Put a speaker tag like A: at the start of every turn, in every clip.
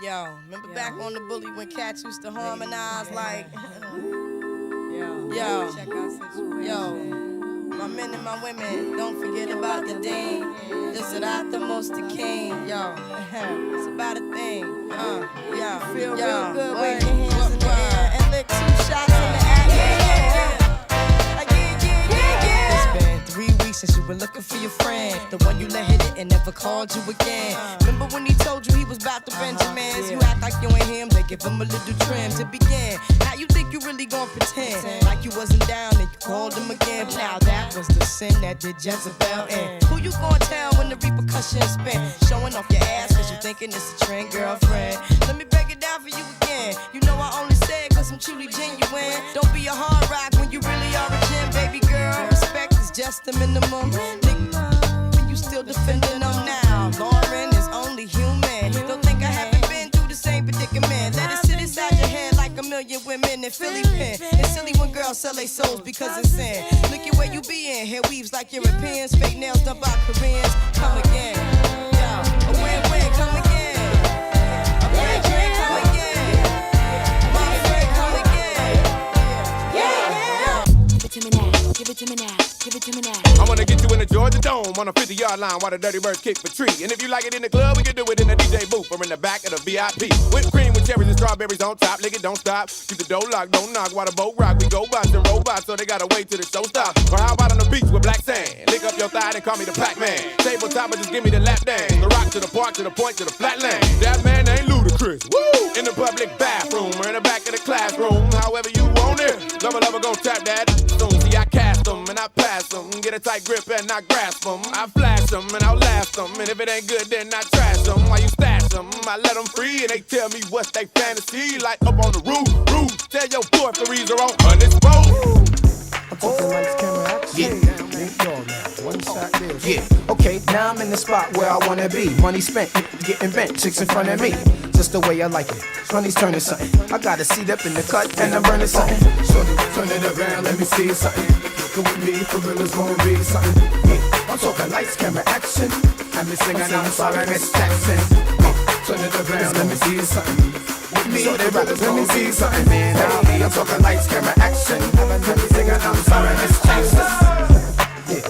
A: Yo, remember back on the bully when cats used to harmonize like, yo,
B: Check our situation.
A: yo, my men and my women, don't forget about the dean. This is not the most the king, yo. It's about a thing, yo.
B: Feel
A: yo,
B: real good,
A: what,
B: wave your hands in the air.
A: and lick 2 shots in the air. It's been 3 weeks since you were looking for your friend, the one you let hit it and never called you again. Remember when he told you he was about to Benjamins? You act like you ain't him, they give him a little trim to begin. Now you think you really gon' pretend like you wasn't down and you called him again. Now that was the sin that did Jezebel in. Who you gon' tell when the repercussions spin? Showing off your ass cause you thinking it's a trend, girlfriend. Let me break it down for you again. You know I only say it cause I'm truly genuine. Don't be a hard rock when you really are a gem, baby girl. Respect is just the minimum. Nigga, you still defending them now. Lauren is only human. Don't think I haven't been through the same predicament. Let it sit inside your head like a million women in Philly pen. It's silly when girls sell their souls because it's sin. Look at where you be in. Hair weaves like Europeans. Fake nails done by Koreans. Come again. Yo, a win-win, come again. A win-win, come again. My friend, come again. Yeah.
C: Give it to me now, give it to me now, give it to me now.
D: I wanna get you in the Georgia Dome on a 50-yard line while the Dirty Birds kick for tree. And if you like it in the club, we can do it in the DJ booth or in the back of the VIP. Whipped cream with cherries and strawberries on top. Lick it, don't stop. Keep the door locked, don't knock while the boat rock. We go bots and robots, so they gotta wait till the show stops. Or how about on the beach with black sand? Lick up your thigh and call me the Pac-Man. Tabletop and just give me the lap dance. The rock to the park, to the point, to the flatland. That man ain't ludicrous. Woo! In the public bathroom or in the back of the classroom. However you want it. Lover gon' tap that. Soon see I cast them and I pass them. Get a tight grip and I grasp them. I flash them and I'll last them. And if it ain't good, then I trash them. While you stash them, I let them free and they tell me what's they fantasy. Like up on the roof. Tell your boy if the reeds are on undisposed.
E: I'm talking lights, camera, action. One shot deal.
F: Yeah, okay, now I'm in the spot where I wanna be. Money spent, getting bent, chicks in front of me. Just the way I like it. Money's turning something. I got a seat up in the cut and I'm burning something.
E: Shorty, turn it around, let me see something. Come with me, for real, it's gonna be something. Yeah, I'm talking lights, camera, action. I'm singing, I'm sorry, Miss Jackson. Turn it around, let me see something. With me, so they rappers, let me see something. Man, I'm talking lights, camera, action. I'm singing, I'm sorry, Miss Jackson. Yeah.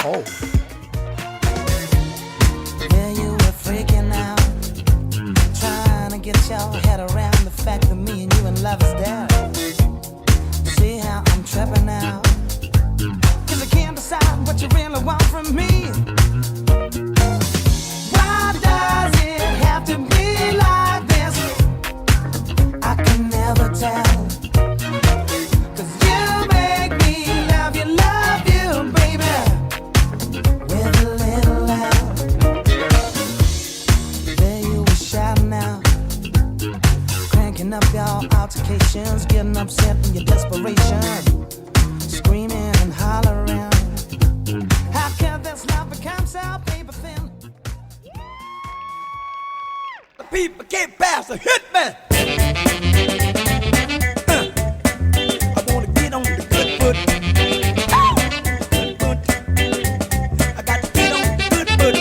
E: Oh.
G: Yeah, you were freaking out, trying to get your head around the fact that me and you in love is there. See how I'm tripping now, 'cause I can't decide what you really want from me. Why does it have to be like this? I can never tell. Up your altercations, getting upset in your desperation, screaming and hollering. How can this love become so paper thin?
H: The people can't pass a hit man. I wanna get on the good foot. Good foot. I got to get on the good foot.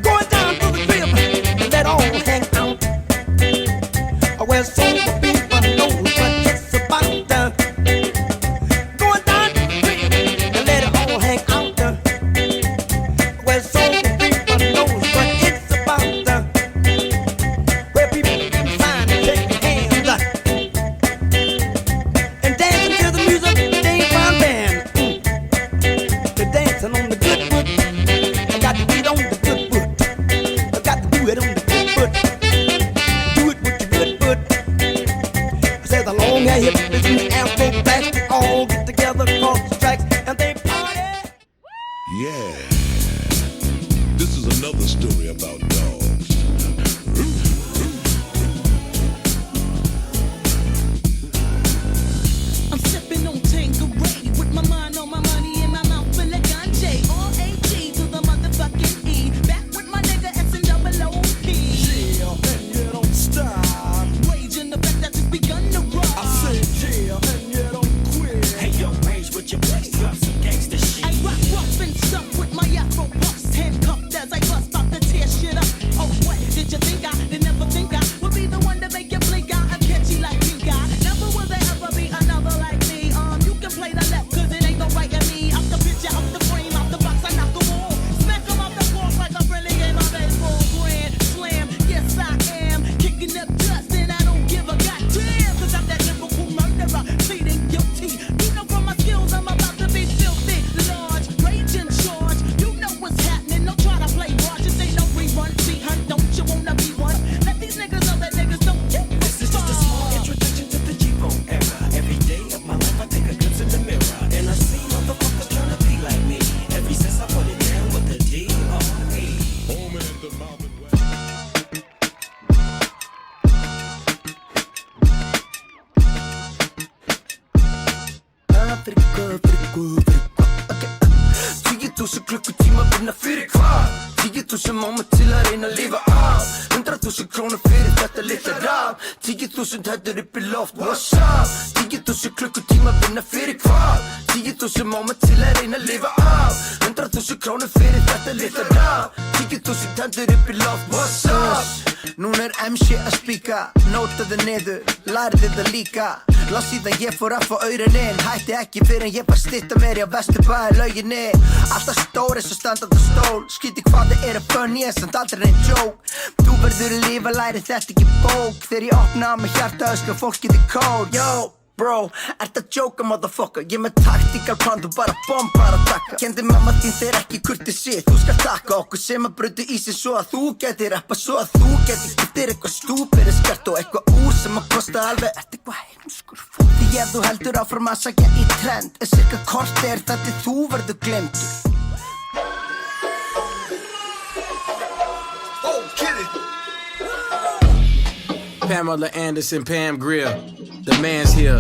H: Going down to the crib and let all hang out. Well, so the people know what it's about. Going down to the crib and let it all hang out. Well, so the people know what it's about. Where people can find and take their hands and dancing to the music, they ain't found band. They're dancing on the good foot. I got to get on the good foot. I got to do it on the good foot. Do it with your good foot. I said the long hair, hip, business, afro, plastic, all get together across the tracks and they party.
I: Yeah, this is another story about dogs.
G: I'm sipping on Tanqueray with my mind on my money and my mouth full of ganja. R-A-T to the motherfucking E. Back with my nigga S&OOP.
H: Yeah, and you don't stop.
G: Raging the fact that it's begun to rock.
H: I said yeah, and you don't quit. Hey yo, Rage with your bass, drop some gangsta shit.
G: I rock rough and stuff with my afro puffs, handcuffed as I bust out the tear shit up.
J: 10.000 máma til að reyna að lifa af 100.000 krónur fyrir þetta litla raf 10.000 hættur upp í loft, what's up 10.000 klukkutíma vinna fyrir hvað 10.000 máma til að reyna að lifa af 100.000 krónur fyrir þetta litla raf 10.000 hættur upp í loft, what's up Núna MC að spíka, nótaðu niður, lærði það líka Lá síðan ég fór að fá aurin inn Hætti ekki fyrir en ég bara stytta mér í að Vesturbæði lauginni Alltaf stór eins og standandi stól Skýti hvað það funny en samt aldrei neitt joke Þú verður að lifa, læri þetta ekki bók Þegar ég opna á mig hjarta, öskar fólk í the code Yo, bro, ert að joke motherfucker Ég með taktíkar plan, þú bara bombar að taka Kendi mamma þín þeir ekki kurteisi Þú skal taka okkur sem að brautu í sig Svo að þú geti rappa, svo að þú geti Giftir eitthvað stúpir skert og eitthvað úr Sem að kosta alveg, ert eitthvað heimskur fór Því ef þú heldur áfram að sækja í trend En cirka kort er það til þú verður glemtur
K: Pamela Anderson, Pam Grier, the man's here.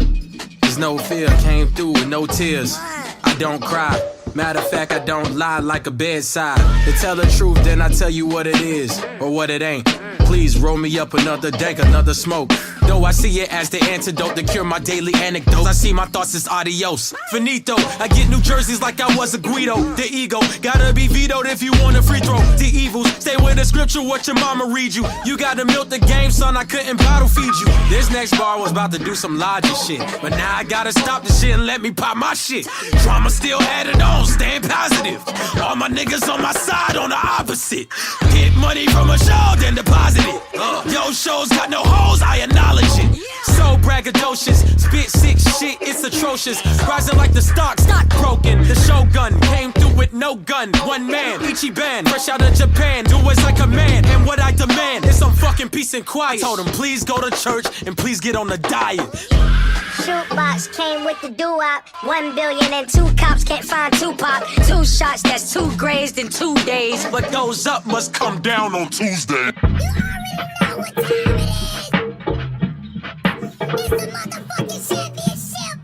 K: There's no fear, came through with no tears. I don't cry. Matter of fact, I don't lie like a bedside. To tell the truth, then I tell you what it is or what it ain't. Please roll me up another dank, another smoke. Though I see it as the antidote to cure my daily anecdotes. I see my thoughts as adios. Finito, I get New Jerseys like I was a Guido. The ego, gotta be vetoed if you want a free throw. The evils, stay with the scripture, what your mama read you. You gotta milk the game, son, I couldn't bottle feed you. This next bar was about to do some logic shit. But now I gotta stop the shit and let me pop my shit. Drama still added on, staying positive. All my niggas on my side on the opposite. Get money from a show, then deposit it. Yo, shows got no hoes, I acknowledge it. So braggadocious, spit sick shit, it's atrocious. Rising like the stock broken. The Shogun came through with no gun. One man, Ichiban, fresh out of Japan. Do as I command, and what I demand is some fucking peace and quiet. I told him, please go to church and please get on the diet.
L: Shootbox came with the doo-wop. 1 billion and 2 cops can't find Tupac. 2 shots, that's 2 grazed in 2 days.
K: What goes up must come down on Tuesday.
L: It's the motherfucking championship.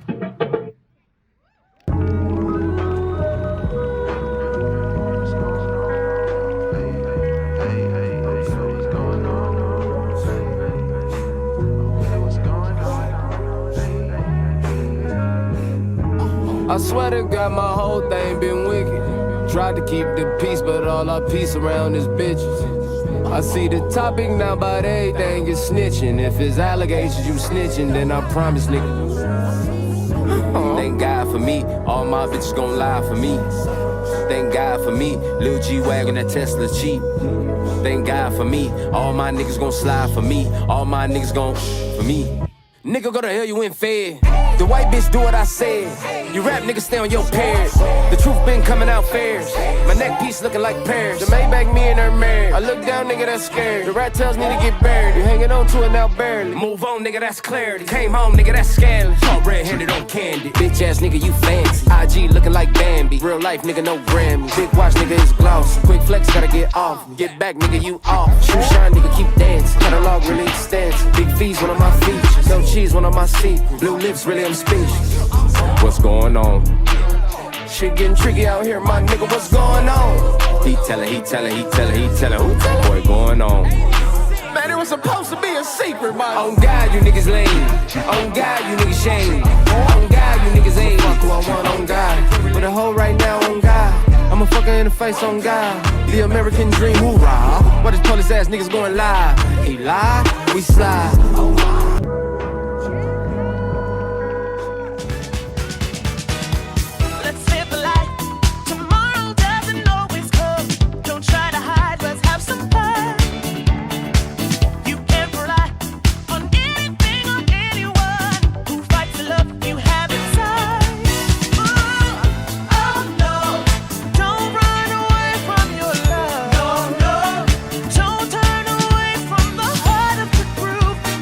M: I swear to God, my whole thing been wicked. Tried to keep the peace, but all our peace around is bitches. I see the topic now, but everything is snitching. If it's allegations, you snitching, then I promise, nigga. Thank God for me, all my bitches gon' lie for me. Thank God for me, Lil G-Wagon, that Tesla cheap. Thank God for me, all my niggas gon' slide for me. All my niggas gon' for me. Nigga, go to hell, you ain't fed. The white bitch do what I said. You rap niggas stay on your pairs. The truth been coming out fairs. My neck piece looking like pears. The Maybach, me and her married. I look down, nigga, that's scared. The rat tails need to get buried. You hanging on to it now barely. Move on, nigga, that's clarity. Came home, nigga, that's scandalous. Caught red-handed on candy. Bitch ass nigga, you fancy. IG looking like Bambi. Real life, nigga, no Grammy. Big watch, nigga, is gloss. Quick flex, gotta get off. Get back, nigga, you off. Shoe shine, nigga, keep dancing. Catalog really extends. Big fees, one of my features. No cheese, one of my secrets. Blue lips, really, I'm speechless. What's going on? Shit getting tricky out here, my nigga, what's going on? He tellin', who tellin'? Boy, going on. Man, it was supposed to be a secret, man. On God, you niggas lame. On God, you niggas shame. On God, you niggas ain't. Fuck who I want, on God. With a hoe right now, on God. I'ma fuck her in the face, on God. The American dream, hoorah. Why this police ass niggas going live? He lie, we slide. Oh my.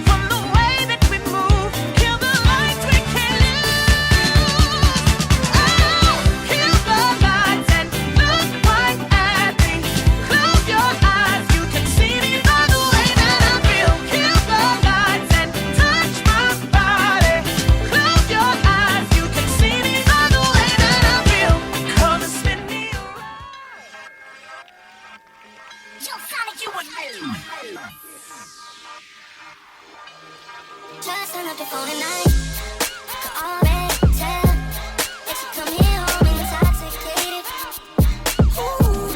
N: From the
L: Joe Sonic, you with me. Just turn up the phone tonight. Could already tell that you come here home intoxicated. Ooh,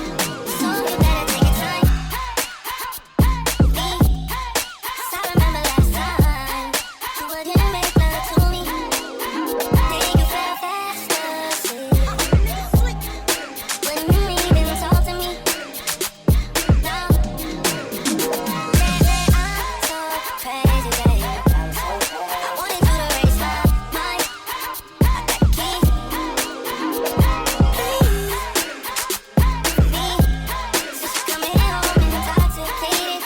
L: so you better take your time. Me, 'cause I remember last time you wouldn't make love to me. Then you fell fast asleep. When you even talk to me. No, lately I'm so crazy, baby. I wanted you to raise my mind. I got keys. Please, me. Since you coming home intoxicated.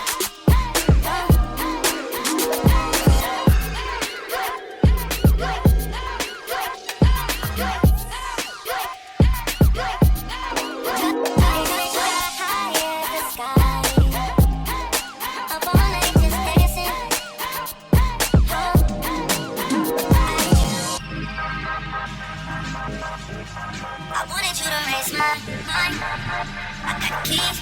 L: I wanted you to raise my mind. I got keys.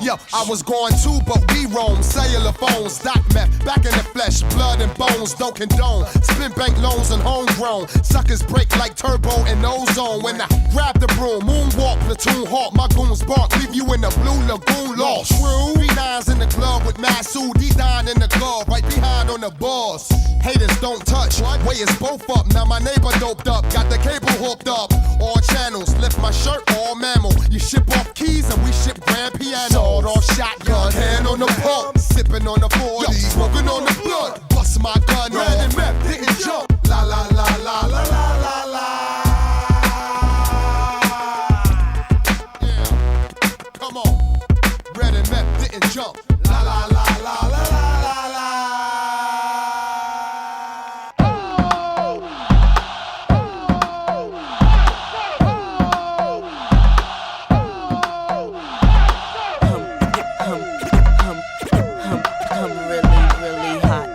N: Yo, I was going too, but we roam. Cellular phones, doc meth, back in the flesh, blood and bones, don't condone. Spin bank loans and homegrown. Suckers break like turbo and ozone. When I grab the broom, moonwalk, platoon hawk, my goons bark, leave you in the blue lagoon lost. True. 3-9s in the club with Masu, D9 in the glove, right behind on the balls. Haters don't touch, way is both up. Now my neighbor doped up, got the cable hooked up. All channels, lift my shirt, all mammal. You ship off keys and we ship grand piano. Sawed off shotgun, hand on the pump, sipping on the 40, smoking on the blood. Bust my gun, red and map, didn't jump. La la la la la la la la. Yeah, come on, red and map, didn't jump. La la la la la la la la.
O: I'm really hot.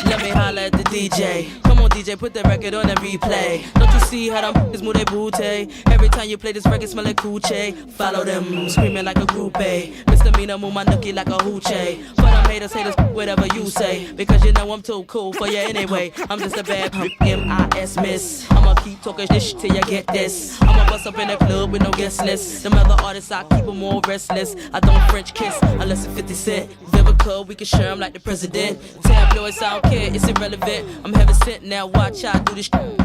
O: Let me holler at the DJ. Come on, DJ, put that record on and replay. Don't you see how them f***ers move their booty? Every time you play this record, smell like coochie. Follow them, screaming like a groupie. Misdemeanor, move my nookie like a hoochie. For them haters, whatever you say. Because you know I'm too cool for you anyway. I'm just a bad M.I.S. miss. I'ma keep talking this shit till you get this. I'ma bust up in the club with no guest list. Them other artists, I keep them all restless. I don't French kiss unless it's 50 Cent. Vivica, we can share them like the president. Tabloids, I don't care, it's irrelevant. I'm heaven sent now, watch how I do this shit.